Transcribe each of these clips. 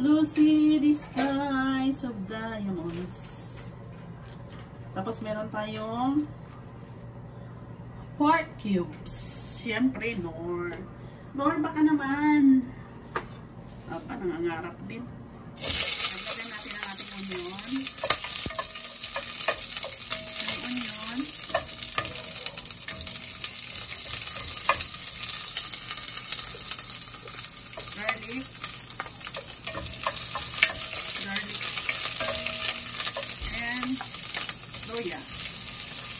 Lucy, the skies of diamonds. Tapos meron tayong pork cubes. Siyempre, Nor. Nor, baka naman. Apa, nangangarap din. Lagyan natin ang ating onion. Yung onion. Garlic. And luya.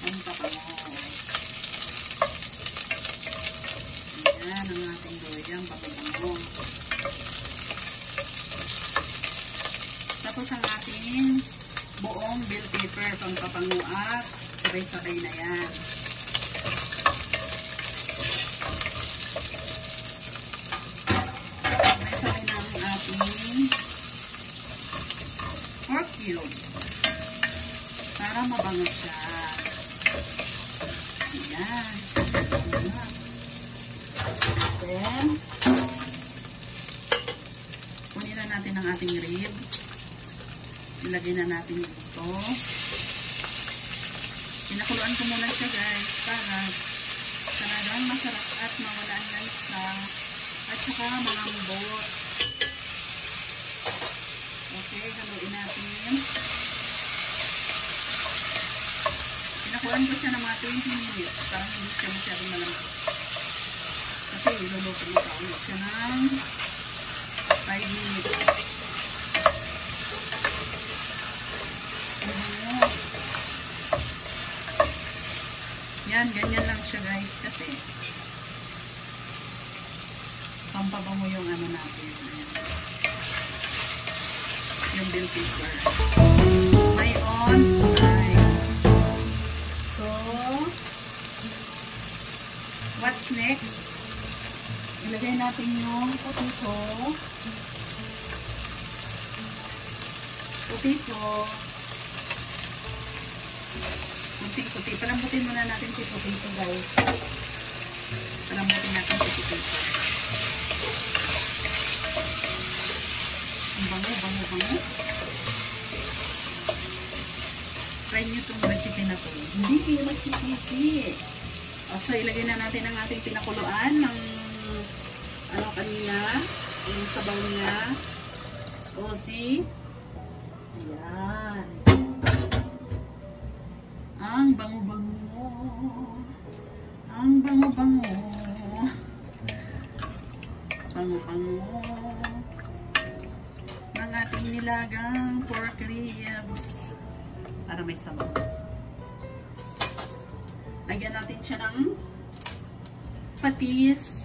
Ang tapango. Ayan ang ating luya. Ang papapango. Tapos ang ating buong bell pepper, pampapango at sabay-sabay na yan. Sabay-sabay na ang ating pork cube para mabango siya. Ayan. Then, kunin na natin ang ating ribs. Ilagay na natin dito. Pinakuluan ko muna siya guys para talagang masarap at mawala ang lansa at saka malambot. Okay, haluin natin. Pinakuluan ko siya ng mga 20 minutes para hindi siya masyadong malambot. Kasi iluluto mo pa ulit siya ng 5 minutes. Yan, ganyan lang siya guys kasi pampabango yung ano natin. Ayan. Yung bell pepper. My own style. So, what's next? Ilagay natin yung potato. Puti-puti. Palambutin muna natin si potato guys. Palambutin natin si potato. Ang bango. Try nyo itong recipe na to. Hindi kayo magsisisi. So, ilagay na natin ang ating pinakuluan ng ano kanina. Yung sabaw niya. O, see? Ayan. Ang bango-bango. Ang bango-bango. Bango-bango. Ng ating nilagang pork ribs. Para may sabaw. Lagyan natin siya ng patis.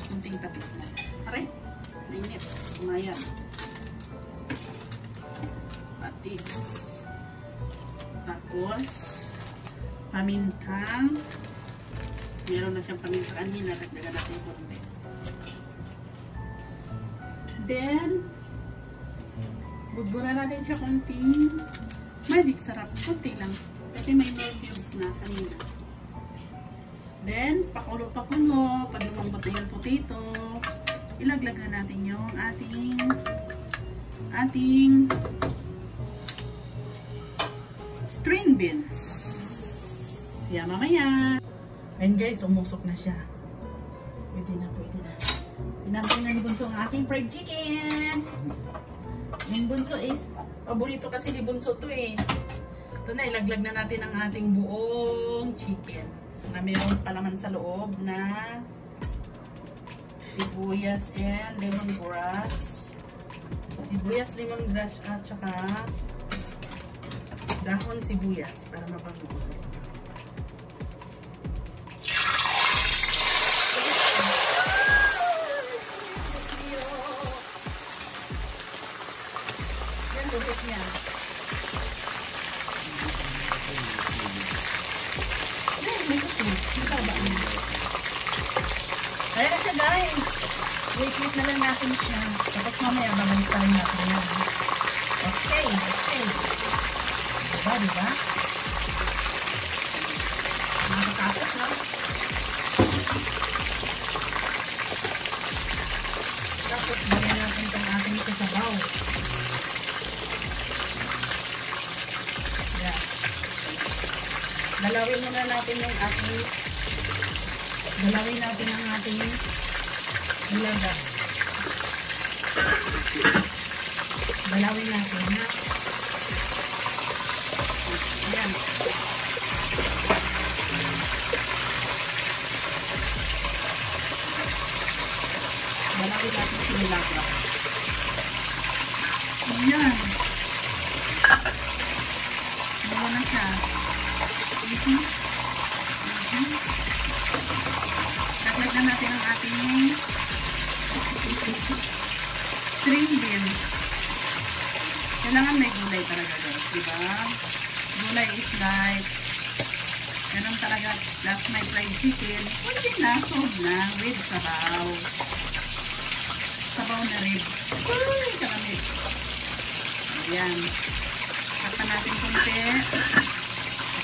Kunting patis na. Aray, mainit. Umayan. Patis. Tapos, pamintang. Meron na siyang paminta kanina. Dagdagan natin konti. Then, bubura natin siya konting magic sarap. Kunti lang. Kasi may more cubes na kanina. Then, pakulo-pakulo. Pag lumambot na yung potato, ilaglag na natin yung ating string beans. Siya mamaya. And guys, umusok na siya. Pwede na. Pinantay na ni Bunso ang ating fried chicken. Yung Bunso is, paborito kasi ni Bunso to eh. Ito na, ilaglag na natin ang ating buong chicken. Na mayroon palaman sa loob na sibuyas and lemongrass. Sibuyas, lemongrass at saka dahon sibuyas para mabango. Yan, lupit niya. Ayan na siya guys. Wait na lang natin siya. Tapos mamaya babalik pa rin natin yan. Okay. Diba? Nakakapos na. Tapos bigyan Yan. Dalawin muna natin yung ating ang ating nilaga. Dalawin natin, ha? Ayan. Dalawin natin si nilaga. Ayan. Ano na siya? Lagyan natin ang ating string beans. Kailangan may gulay talaga, guys, diba? Gulay is like ganun talaga. Last my fried chicken, pwede na, sold na with sabaw. Sabaw na ribs. Uy, kalamit. Ayan. Takpan natin konti.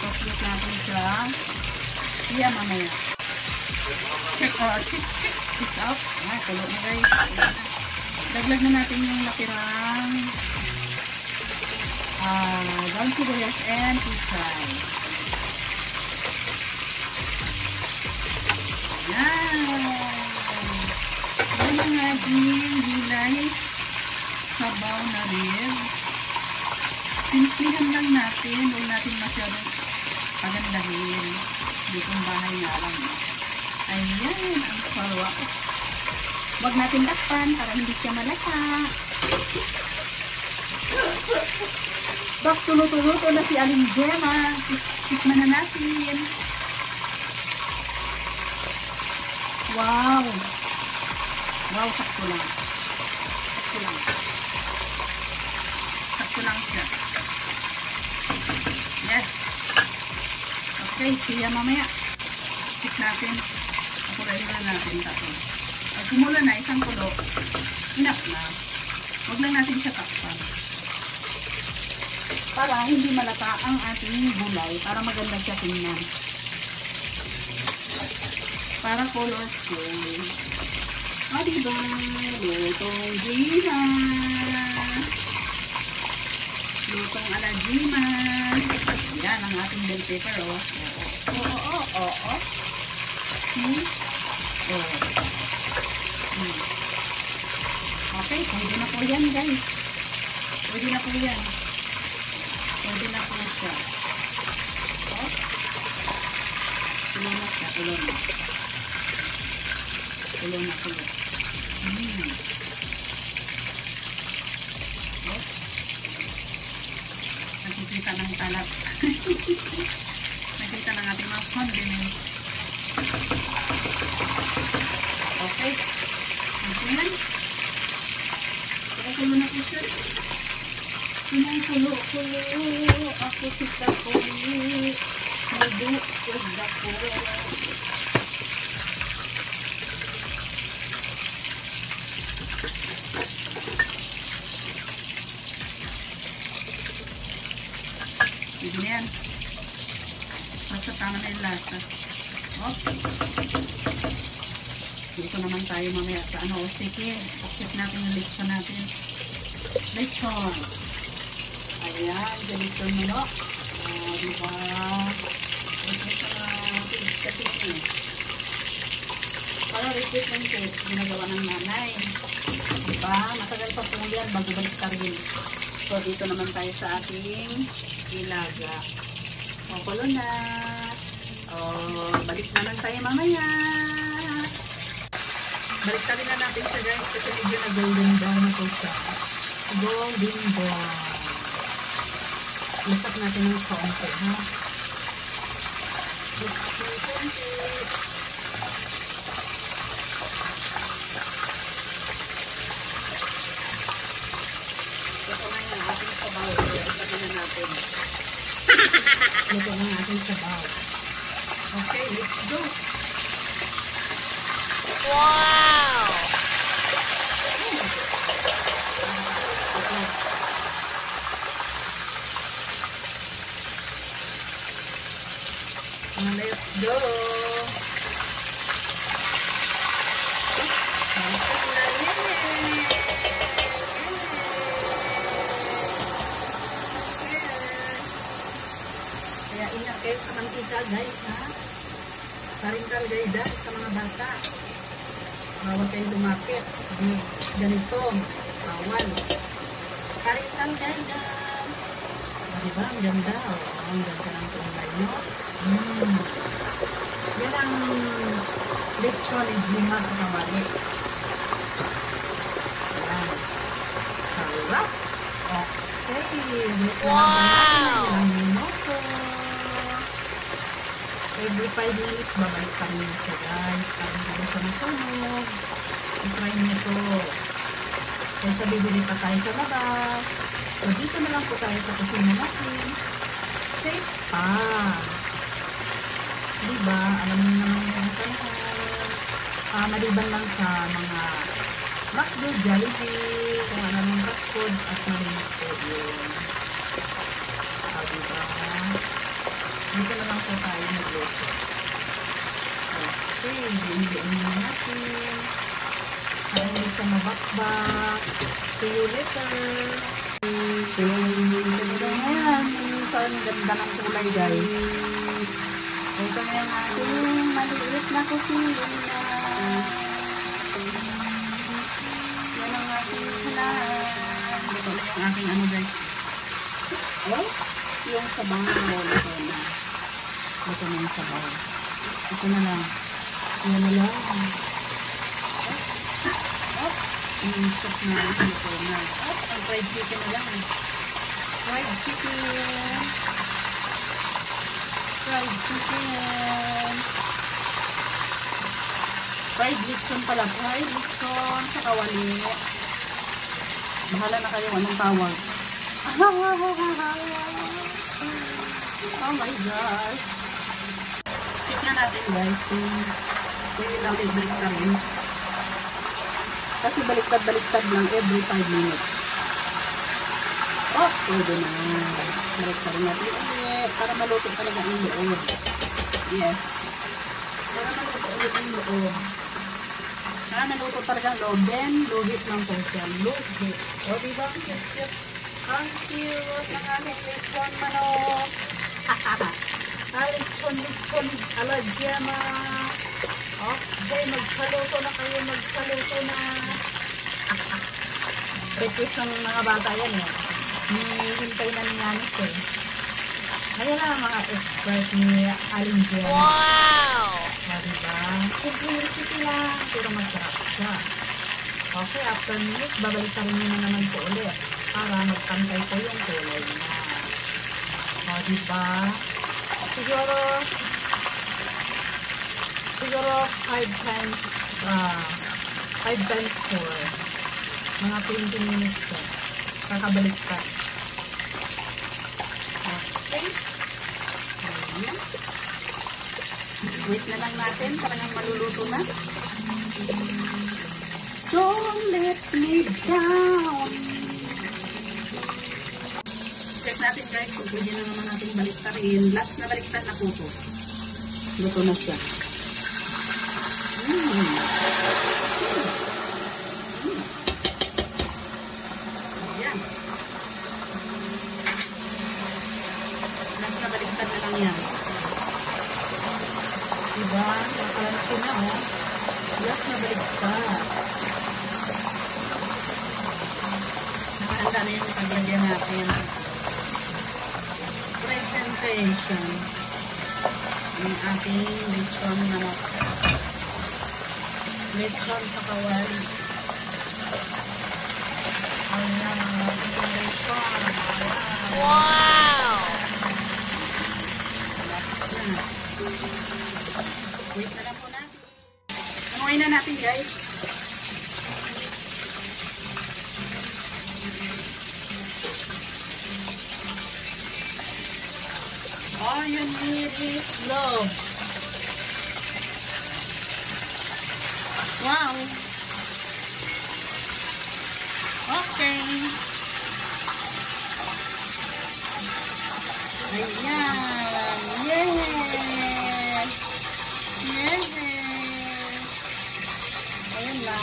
Tapos look natin siya. Iya, mamaya. Check this out. Kulo na, guys. Daglag na natin yung natirang brown sibuyas and pichay. Ayan. Yan ang ating gulay sabaw na ribs. Simplihan lang natin. Huwag natin masyadong pagandahin. Ditong bahay nga lang. Ayan, ang sarap. Huwag natin takpan para hindi siya malata. Bak, tuluto na si Aling Gemma. Tikman na natin. Wow. Wow, sakto lang. Sakto lang. Sakto lang siya. Yes. Okay, siya mamaya. Check natin. Apurahin na natin tapos. Pag kumula na, isang kulo, enough na. Huwag lang natin siya takpan. Para hindi malata ang ating gulay. Para maganda siya tingnan. Para colorful. O, diba? Lutong Gina. Lutong ala Gina. Yan ang ating bell pepper, oh. Oo. See? Oh. Okay, pwede na po yan, guys. Pwede na po yan. Pwede na po siya. Oh. Tulo na siya. Tulo na. Oh. Nakikita ng talat. Nakikita ng ating mga condiments. Okay. Ayan. Kulo na po siya. Kulo. Ako si Kakuli. Nagukod ako. Hindi na yan. Basta tama na yung lasa. Okay. Dito naman tayo mamaya sa ano. Sige, check natin yung lechon natin. Lechon. Ayan, lechon mo. Diba? Ito sa pigs kasi ito. Para replacement cake, ginagawa ng nanay. Diba? Matagal pa po yan bago balik ka rin. So, dito naman tayo sa ating ilaga. Kulo na. Balik naman tayo mamaya. Balik tayo na natin siya, guys, kasi medyo na golden brown na po siya. Golden brown. Masak natin ng kaunti, ha? Ito na yung ating sabaw. Ito na natin. Ito na yung ating sabaw. Okay, let's go. Wow! Let's go. Parental guys, ha? Parental guidance sa mga bata. Bawal kayo lumapit. Ganito. Bawal. Parental guidance. Diba? Ang ganda. Ang ganda ng kulay, no? Yan ang lechon ni Jima sa kawali. Ayan. Sarap. Okay. Wow! Every 5 minutes, babalik kami na siya, guys. Para hindi siya masunog. I-try niyo to. Kaysa bibili pa tayo sa labas. So, dito na lang po tayo sa kusina natin. Safe pa. Diba? Alam niyo naman yung panahon. Maliban lang sa mga McDo, Jollibee, kung ano ng fast food at malinis food yun. Diba? Dito na lang po tayo mag-loto. Okay, hindi-indiin na natin. Para hindi siya mabakbak. See you later. Ganda yan. So, ang ganda ng kulay, guys. Ito na yung ating maliit na kusina. Yan ang ating halahan. Ito na yung aking ano, guys. Oh, yung sabaw na wala ko na. Ito na yung sabaw. Ito na lang. Yan na lang. Inisok na ito na. Ang fried chicken na lang. Fried chicken. Fried chicken. Fried lechon pala. Fried lechon sa kawali. Bahala na kayo anong tawag. Oh my gosh. Check na natin, guys. Pwede natin baliktad. Kasi baliktad-baliktad lang every 5 minutes. Oh, pwede na. Baliktad natin ulit. Para maluto talaga ang loob. Yes. Para maluto ulit ang loob. Para maluto talaga ang loob. Then, luhit lang po siya. Luhit. O, diba? Yes. Ang cute ng aming lechon manok. Lechon ala Jema. Okay, magpaluto na kayo, magpaluto na. Request ng mga bata yan eh. Hintay na ni Yanis eh. Ayan na mga expert ni Aling Jema. Wow! Diba? Simple recipe lang, pero masarap siya. Okay, after minutes, babalikan nyo na naman po ulit. Para magpantay po yung kulay niya. O, diba? Siguro 5 times 4. Mga 20 minutes po. Kakabalik pa. Okay. Ayan. Wait na lang natin para nang maluluto na. Don't let me down. Check natin, guys, kung pwede na naman natin baliktarin. Last na baliktad na po ito. Luto na siya. Ayan. Last na baliktad na lang yan. Diba? Nakalansin na, oh. Last na baliktad. Nakahanda na yung paglagyan natin. Presentation ng ating lechon manok. Lechon sa kawali. Ayan ang ating lechon. Wow! Wait na lang po natin. Anuin na natin, guys. All you need is love. Wow. Okay. Ayan. Yes. Yes. Ayan na.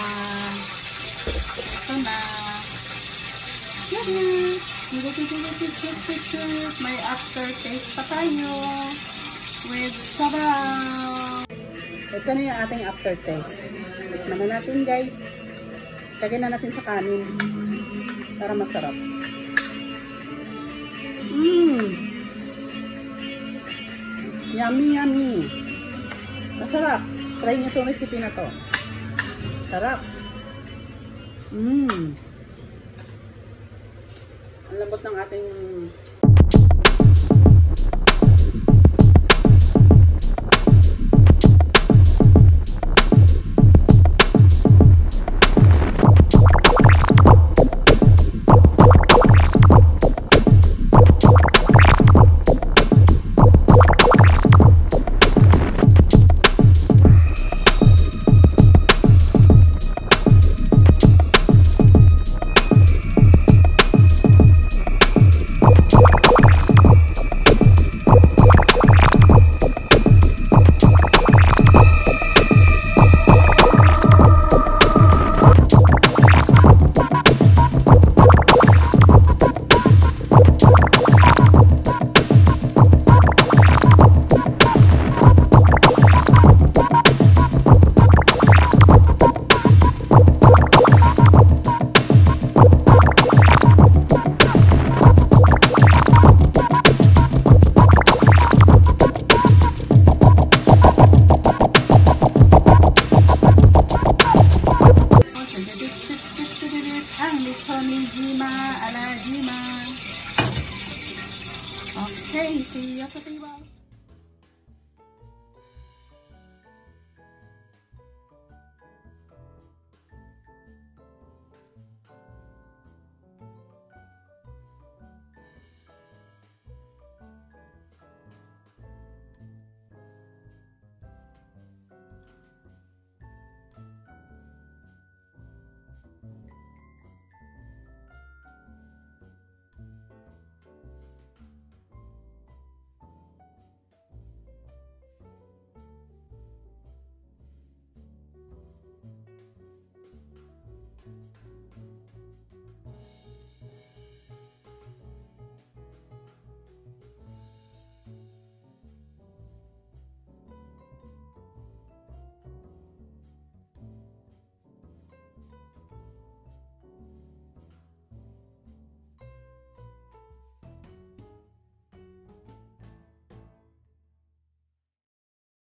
Ito na. Yan. May aftertaste pa tayo. with sabaw. Ito na yung ating aftertaste. Tikman na natin guys. Lagyan na natin sa kanin para masarap. Yummy, yummy. Masarap. Try nyo itong recipe na to. Sarap. Ang lambot ng ating Okay, see you sa tibaw.